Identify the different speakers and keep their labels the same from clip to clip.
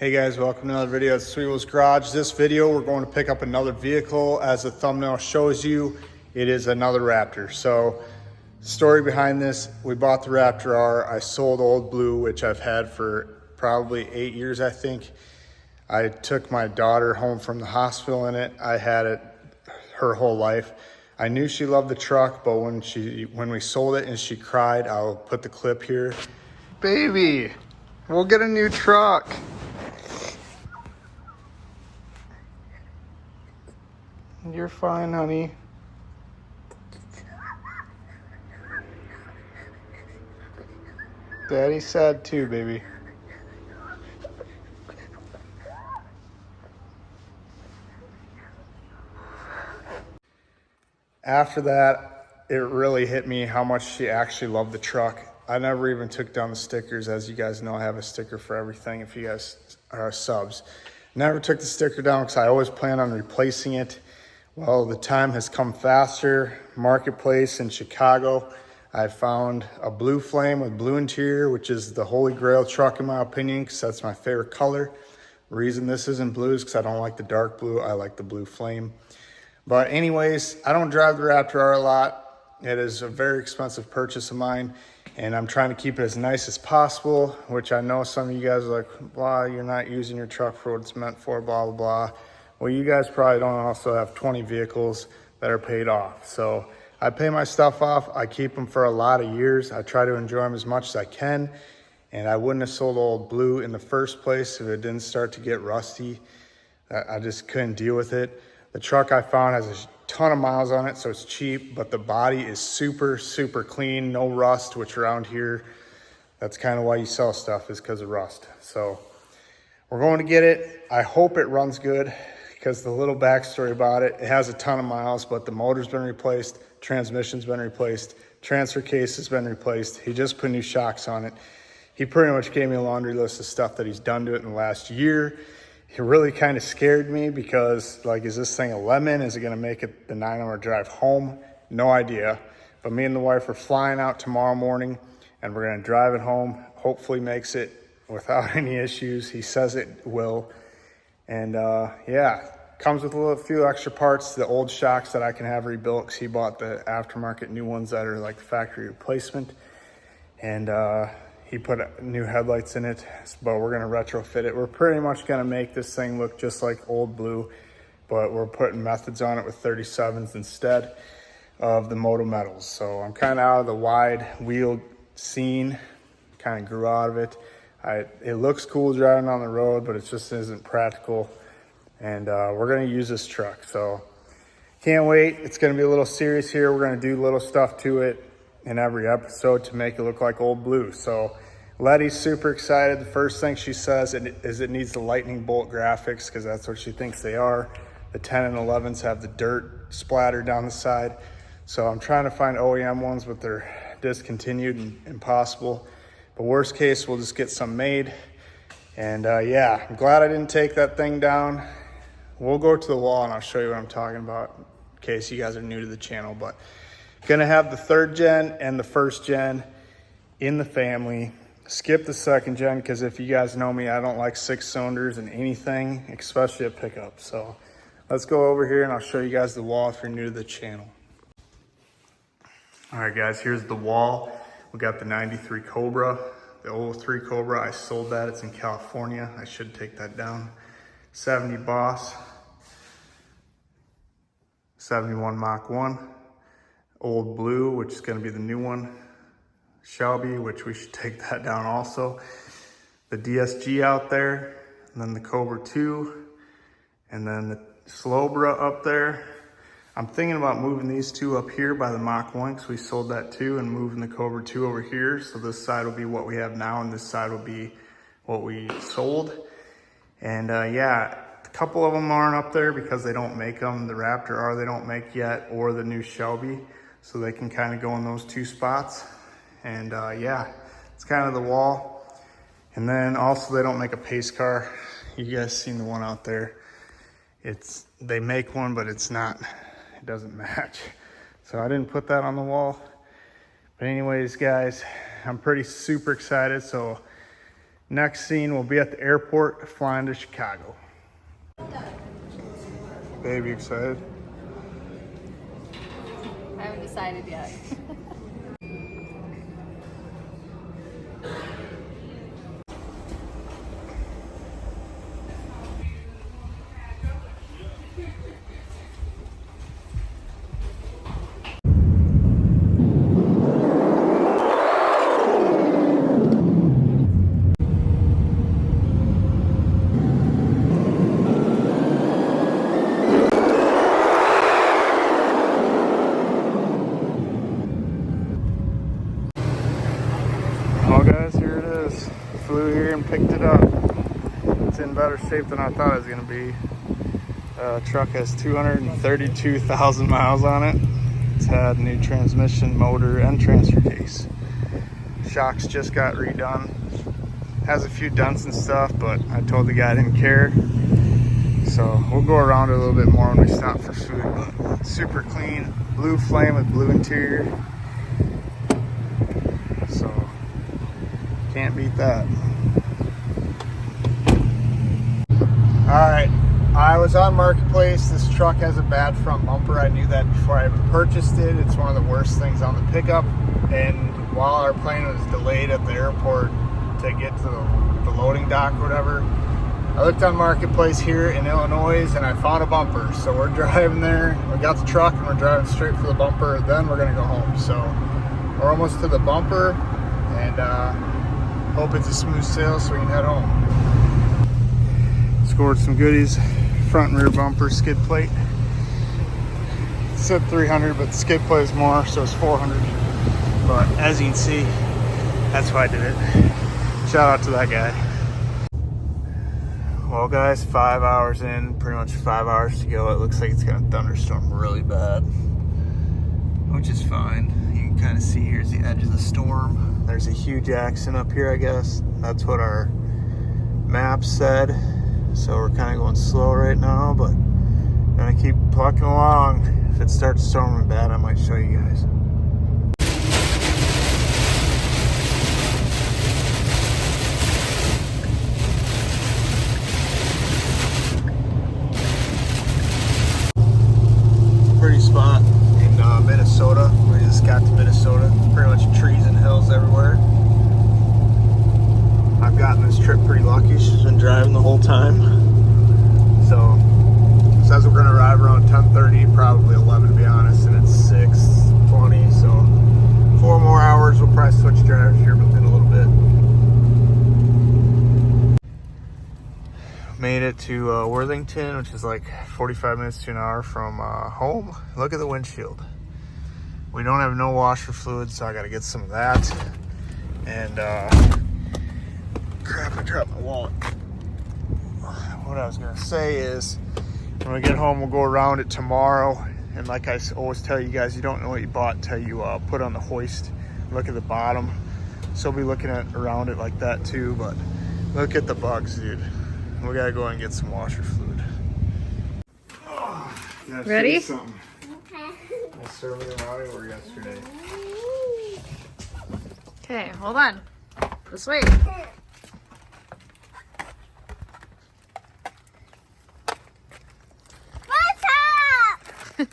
Speaker 1: Hey guys, welcome to another video at Sweetwill's Garage. This video, we're going to pick up another vehicle. As the thumbnail shows you, it is another Raptor. So, story behind this, we bought the Raptor R. I sold Old Blue, which I've had for probably 8 years, I think. I took my daughter home from the hospital in it. I had it her whole life. I knew she loved the truck, but when we sold it and she cried, I'll put the clip here. Baby, we'll get a new truck. You're fine, honey. Daddy's sad too, baby. After that, it really hit me how much she actually loved the truck. I never even took down the stickers. As you guys know, I have a sticker for everything if you guys are subs. Never took the sticker down because I always plan on replacing it. Well, the time has come faster. Marketplace in Chicago, I found a blue flame with blue interior, which is the holy grail truck in my opinion, because that's my favorite color. The reason this isn't blue is because I don't like the dark blue. I like the blue flame. But anyways, I don't drive the Raptor R a lot. It is a very expensive purchase of mine, and I'm trying to keep it as nice as possible, which I know some of you guys are like, blah, you're not using your truck for what it's meant for, blah, blah, blah. Well, you guys probably don't also have 20 vehicles that are paid off. So I pay my stuff off. I keep them for a lot of years. I try to enjoy them as much as I can. And I wouldn't have sold Old Blue in the first place if it didn't start to get rusty. I just couldn't deal with it. The truck I found has a ton of miles on it, so it's cheap, but the body is super, super clean, no rust, which around here, that's kind of why you sell stuff, is because of rust. So we're going to get it. I hope it runs good, because the little backstory about it, it has a ton of miles, but the motor's been replaced, transmission's been replaced, transfer case has been replaced. He just put new shocks on it. He pretty much gave me a laundry list of stuff that he's done to it in the last year. It really kind of scared me because, like, is this thing a lemon? Is it going to make it the 9-hour drive home? No idea. But me and the wife are flying out tomorrow morning, and we're going to drive it home. Hopefully makes it without any issues. He says it will. And yeah, comes with a few extra parts, the old shocks that I can have rebuilt, because he bought the aftermarket new ones that are like the factory replacement. And he put new headlights in it, but we're gonna retrofit it. We're pretty much gonna make this thing look just like Old Blue, but we're putting methods on it with 37s instead of the Moto Metals. So I'm kind of out of the wide wheel scene, kind of grew out of it. It looks cool driving on the road, but it just isn't practical. And we're gonna use this truck, so can't wait. It's gonna be a little serious here. We're gonna do little stuff to it in every episode to make it look like Old Blue. So Letty's super excited. The first thing she says is it needs the lightning bolt graphics, because that's what she thinks they are. The 10 and 11s have the dirt splatter down the side. So I'm trying to find OEM ones, but they're discontinued and impossible. But worst case, we'll just get some made. And yeah, I'm glad I didn't take that thing down. We'll go to the wall and I'll show you what I'm talking about in case you guys are new to the channel. But gonna have the 3rd gen and the 1st gen in the family. Skip the 2nd gen, because if you guys know me, I don't like 6 cylinders in anything, especially a pickup. So let's go over here and I'll show you guys the wall if you're new to the channel. All right guys, here's the wall. We got the 93 Cobra, the 03 Cobra. I sold that, it's in California. I should take that down. 70 Boss, 71 Mach 1, Old Blue, which is gonna be the new one. Shelby, which we should take that down also. The DSG out there, and then the Cobra 2, and then the Slowbra up there. I'm thinking about moving these two up here by the Mach 1, because we sold that too, and moving the Cobra 2 over here. So this side will be what we have now, and this side will be what we sold. And yeah, a couple of them aren't up there because they don't make them. The Raptor R they don't make yet, or the new Shelby. So they can kind of go in those 2 spots. And yeah, it's kind of the wall. And then also they don't make a pace car. You guys seen the one out there. They make one, but it's not, it doesn't match. So I didn't put that on the wall. But anyways, guys, I'm pretty super excited. So Next scene, we'll be at the airport flying to Chicago. Baby, excited?
Speaker 2: I haven't decided yet.
Speaker 1: Well guys, here it is. Flew here and picked it up. It's in better shape than I thought it was gonna be. Truck has 232,000 miles on it. It's had new transmission, motor, and transfer case. Shocks just got redone. Has a few dents and stuff, but I told the guy I didn't care. So we'll go around it a little bit more when we stop for food. But super clean, blue flame with blue interior. So can't beat that. All right, I was on Marketplace. This truck has a bad front bumper. I knew that before I even purchased it. It's one of the worst things on the pickup. And while our plane was delayed at the airport to get to the loading dock or whatever, I looked on Marketplace here in Illinois and I found a bumper. So we're driving there. We got the truck and we're driving straight for the bumper. Then we're gonna go home. So we're almost to the bumper and hope it's a smooth sail so we can head home. Scored some goodies. Front and rear bumper, skid plate. It said 300, but the skid plate is more, so it's 400. But as you can see, that's why I did it. Shout out to that guy. Well guys, 5 hours in, pretty much 5 hours to go. It looks like it's gonna thunderstorm really bad, which is fine. You can kind of see here's the edge of the storm. There's a huge accident up here, I guess. That's what our map said. So we're kind of going slow right now, but gonna keep plucking along. If it starts storming bad, I might show you guys. Pretty spot in Minnesota. We just got to Minnesota. Pretty much trees and hills everywhere. I've gotten this trip pretty lucky. She's been driving the whole time. So says we're gonna arrive around 10:30, probably 11 to be honest, and it's 6:20. So 4 more hours. We'll probably switch drivers here within a little bit. Made it to Worthington, which is like 45 minutes to an hour from home. Look at the windshield. We don't have no washer fluid, so I got to get some of that. And crap, I dropped my wallet. What I was gonna say is, when we get home, we'll go around it tomorrow. And like I always tell you guys, you don't know what you bought until you put on the hoist. Look at the bottom. So we'll be looking at around it like that too. But look at the bugs, dude. We gotta go and get some washer fluid. Oh,
Speaker 2: ready?
Speaker 1: Okay. I served them out over yesterday.
Speaker 2: Okay, hold on. This way.
Speaker 1: You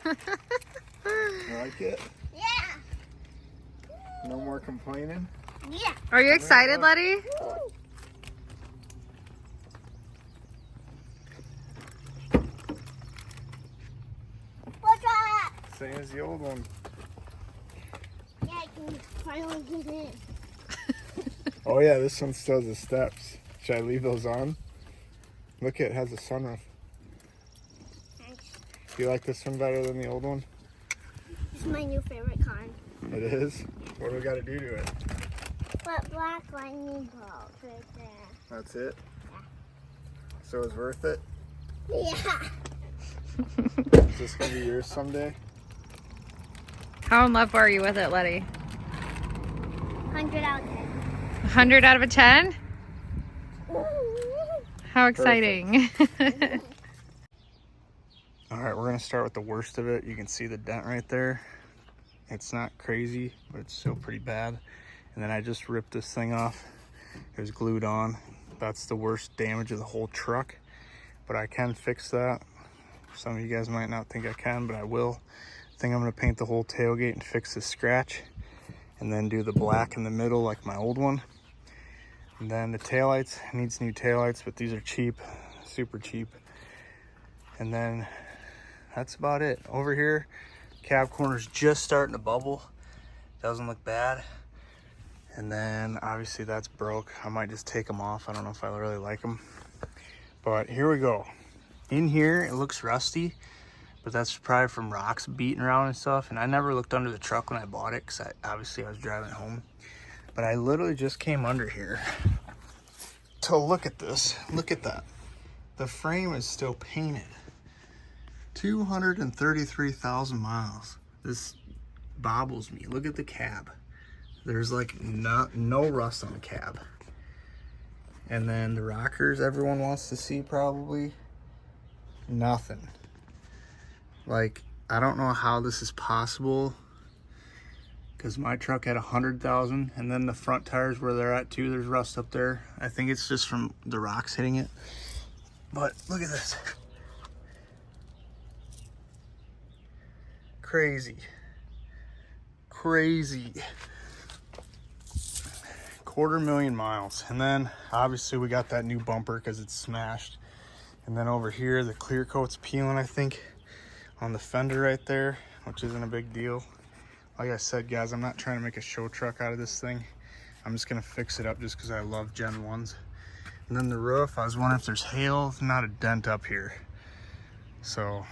Speaker 1: like it?
Speaker 3: Yeah.
Speaker 1: No more complaining?
Speaker 3: Yeah.
Speaker 2: Are you excited, Letty?
Speaker 3: What's up?
Speaker 1: Same as the old one.
Speaker 3: Yeah, I can finally get in.
Speaker 1: Oh yeah, this one still has the steps. Should I leave those on? Look, it has a sunroof.
Speaker 3: Thanks.
Speaker 1: Do you like this one better than the old one?
Speaker 3: It's my new favorite kind.
Speaker 1: It is? What do we got to do to it?
Speaker 3: But black lightning bolts right there.
Speaker 1: That's it?
Speaker 3: Yeah.
Speaker 1: So it's worth it?
Speaker 3: Yeah.
Speaker 1: Is this going to be yours someday?
Speaker 2: How in love are you with it, Letty?
Speaker 3: 100 out of 10.
Speaker 2: 100 out of a 10? How exciting.
Speaker 1: All right, we're going to start with the worst of it. You can see the dent right there. It's not crazy, but it's still pretty bad. And then I just ripped this thing off. It was glued on. that's the worst damage of the whole truck, but I can fix that. Some of you guys might not think I can, but I will. I think I'm gonna paint the whole tailgate and fix the scratch, and then do the black in the middle like my old one. And then the taillights, needs new taillights, but these are cheap, super cheap. And then that's about it. Over here, cab corner's just starting to bubble. Doesn't look bad. And then obviously that's broke. I might just take them off. I don't know if I really like them. But here we go. In here, it looks rusty, but that's probably from rocks beating around and stuff. And I never looked under the truck when I bought it because obviously I was driving home. But I literally just came under here to look at this. Look at that. The frame is still painted. 233,000 miles. This bobbles me. Look at the cab. There's like no rust on the cab. And then the rockers everyone wants to see probably. Nothing. Like, I don't know how this is possible, because my truck had 100,000, and then the front tires where they're at too, there's rust up there. I think it's just from the rocks hitting it. But look at this. Crazy. Crazy. 250,000 miles. And then obviously we got that new bumper because it's smashed. And then over here, the clear coat's peeling, I think, on the fender right there, which isn't a big deal. Like I said, guys, I'm not trying to make a show truck out of this thing. I'm just gonna fix it up just because I love Gen 1s. And then the roof, I was wondering if there's hail. Not a dent up here. So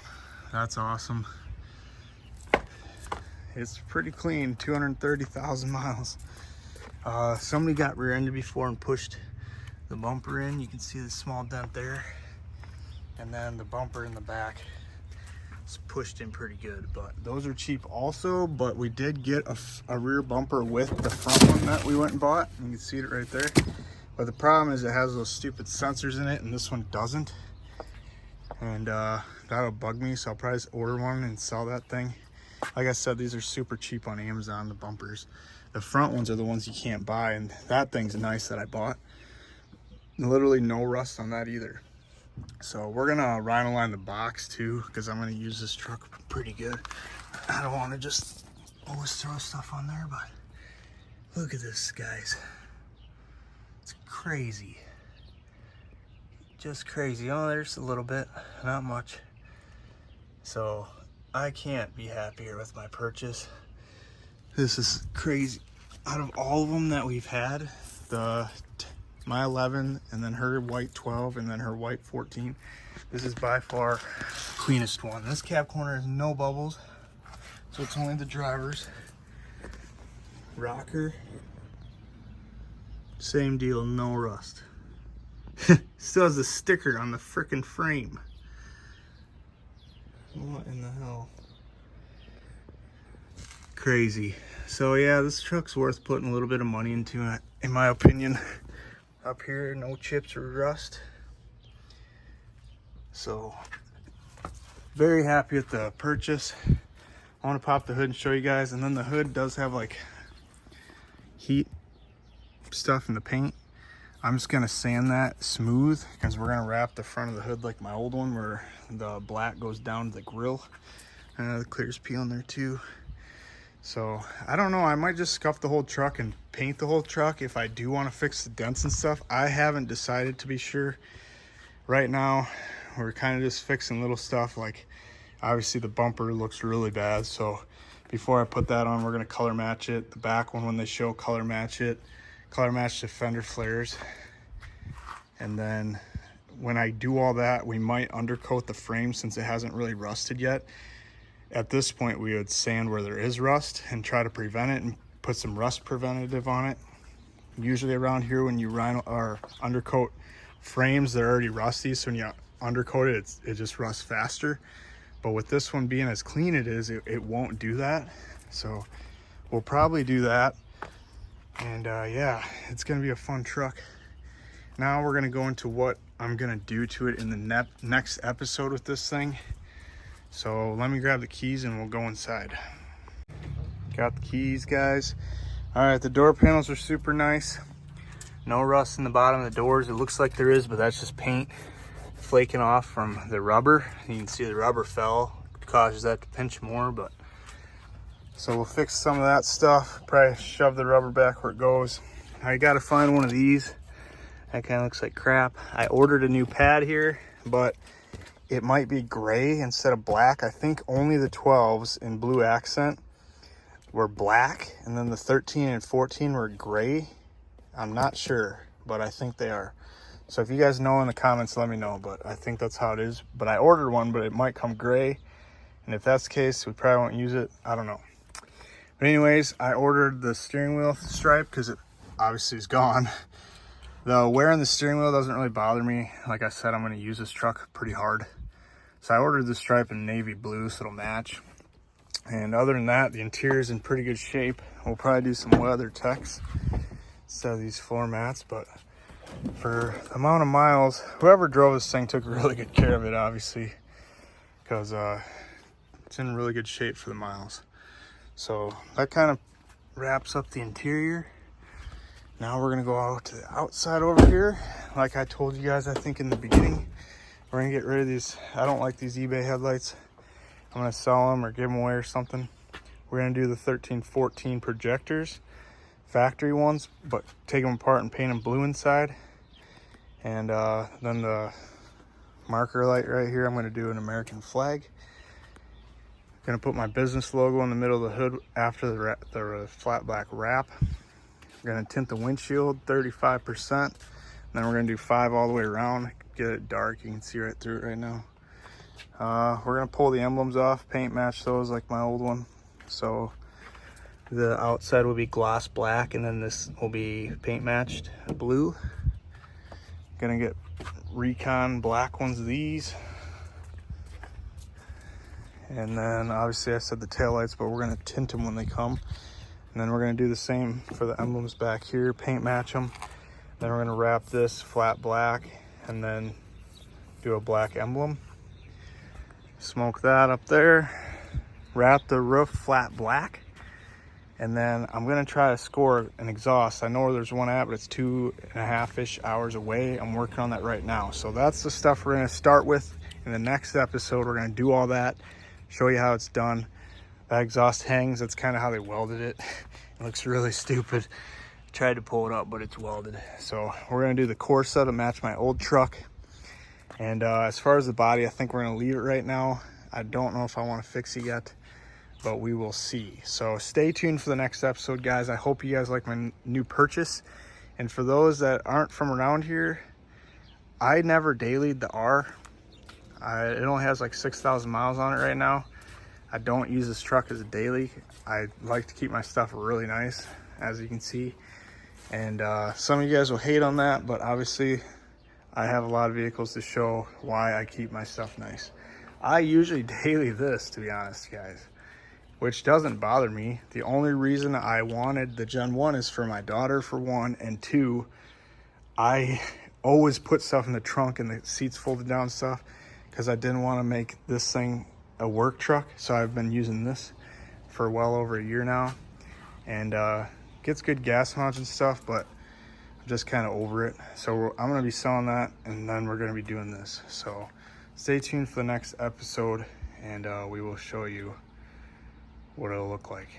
Speaker 1: that's awesome. It's pretty clean, 230,000 miles. Somebody got rear-ended before and pushed the bumper in. You can see the small dent there. And then the bumper in the back is pushed in pretty good, but those are cheap also. But we did get a rear bumper with the front one that we went and bought. You can see it right there. But the problem is it has those stupid sensors in it, and this one doesn't. And that'll bug me, so I'll probably just order one and sell that thing. Like I said, these are super cheap on Amazon, the bumpers. The front ones are the ones you can't buy, and that thing's nice that I bought. Literally no rust on that either. So we're gonna rhino line the box too, because I'm gonna use this truck pretty good. I don't want to just always throw stuff on there, but look at this, guys. It's crazy. Just crazy. Oh, there's a little bit, not much. So I can't be happier with my purchase. This is crazy. Out of all of them that we've had, my 11, and then her white 12, and then her white 14, this is by far cleanest one. This cab corner has no bubbles, so it's only the driver's. Rocker, same deal, no rust. Still has a sticker on the frickin' frame. What in the hell? Crazy. So yeah, this truck's worth putting a little bit of money into, in my opinion. Up here, no chips or rust. So very happy with the purchase. I want to pop the hood and show you guys. And then the hood does have like heat stuff in the paint. I'm just gonna sand that smooth because we're gonna wrap the front of the hood like my old one, where the black goes down to the grill. The clear's peeling there too. So I don't know, I might just scuff the whole truck and paint the whole truck if I do want to fix the dents and stuff. I haven't decided, to be sure. Right now we're kind of just fixing little stuff, like obviously the bumper looks really bad, so before I put that on, we're going to color match it. The back one, when they show, color match it, color match the fender flares. And then when I do all that, we might undercoat the frame since it hasn't really rusted yet. At this point, we would sand where there is rust and try to prevent it and put some rust preventative on it. Usually around here, when you rhino or undercoat frames, they're already rusty, so when you undercoat it, it just rusts faster. But with this one being as clean it won't do that. So we'll probably do that. And yeah, it's gonna be a fun truck. Now we're gonna go into what I'm gonna do to it in the next episode with this thing. So let me grab the keys and we'll go inside. Got the keys, guys. All right, the door panels are super nice. No rust in the bottom of the doors. It looks like there is, but that's just paint flaking off from the rubber. You can see the rubber fell, causes that to pinch more, but so we'll fix some of that stuff. Probably shove the rubber back where it goes. I gotta find one of these. That kind of looks like crap. I ordered a new pad here, but it might be gray instead of black. I think only the 12s in blue accent were black, and then the 13 and 14 were gray. I'm not sure, but I think they are. So if you guys know in the comments, let me know, but I think that's how it is. But I ordered one, but it might come gray, and if that's the case, we probably won't use it. I don't know. But anyways, I ordered the steering wheel stripe because it obviously is gone. The wear on the steering wheel doesn't really bother me. Like I said, I'm going to use this truck pretty hard. So I ordered the stripe in navy blue so it'll match. And other than that, the interior is in pretty good shape. We'll probably do some weather techs instead of these floor mats. But for the amount of miles, whoever drove this thing took really good care of it, obviously. Because it's in really good shape for the miles. So that kind of wraps up the interior. Now we're gonna go out to the outside over here. Like I told you guys, I think in the beginning, we're gonna get rid of these. I don't like these eBay headlights. I'm gonna sell them or give them away or something. We're gonna do the 1314 projectors, factory ones, but take them apart and paint them blue inside. And then the marker light right here, I'm gonna do an American flag. Gonna put my business logo in the middle of the hood after the flat black wrap. We're gonna tint the windshield 35%. And then we're gonna do 5 all the way around. Get it dark, you can see right through it right now. We're gonna pull the emblems off, paint match those like my old one. So the outside will be gloss black, and then this will be paint matched blue. Gonna get Recon black ones of these. And then obviously I said the taillights, but we're gonna tint them when they come. And then we're gonna do the same for the emblems back here, paint match them. Then we're gonna wrap this flat black and then do a black emblem. Smoke that up there. Wrap the roof flat black. And then I'm gonna try to score an exhaust. I know where there's one at, but it's 2.5-ish hours away. I'm working on that right now. So that's the stuff we're gonna start with. In the next episode, we're gonna do all that, show you how it's done. That exhaust hangs, that's kind of how they welded it. It looks really stupid. Tried to pull it up, but it's welded. So we're gonna do the Corsa to match my old truck. And as far as the body, I think we're gonna leave it right now. I don't know if I wanna fix it yet, but we will see. So stay tuned for the next episode, guys. I hope you guys like my new purchase. And for those that aren't from around here, I never dailied the R. It only has like 6,000 miles on it right now. I don't use this truck as a daily. I like to keep my stuff really nice, as you can see. And some of you guys will hate on that, but obviously I have a lot of vehicles to show why I keep my stuff nice. I usually daily this, to be honest, guys, which doesn't bother me. The only reason I wanted the Gen 1 is for my daughter, for one, and two, I always put stuff in the trunk and the seats folded down stuff because I didn't want to make this thing a work truck. So I've been using this for well over a year now, and gets good gas mileage and stuff, but I'm just kind of over it. So I'm going to be selling that, and then we're going to be doing this. So stay tuned for the next episode, and we will show you what it'll look like.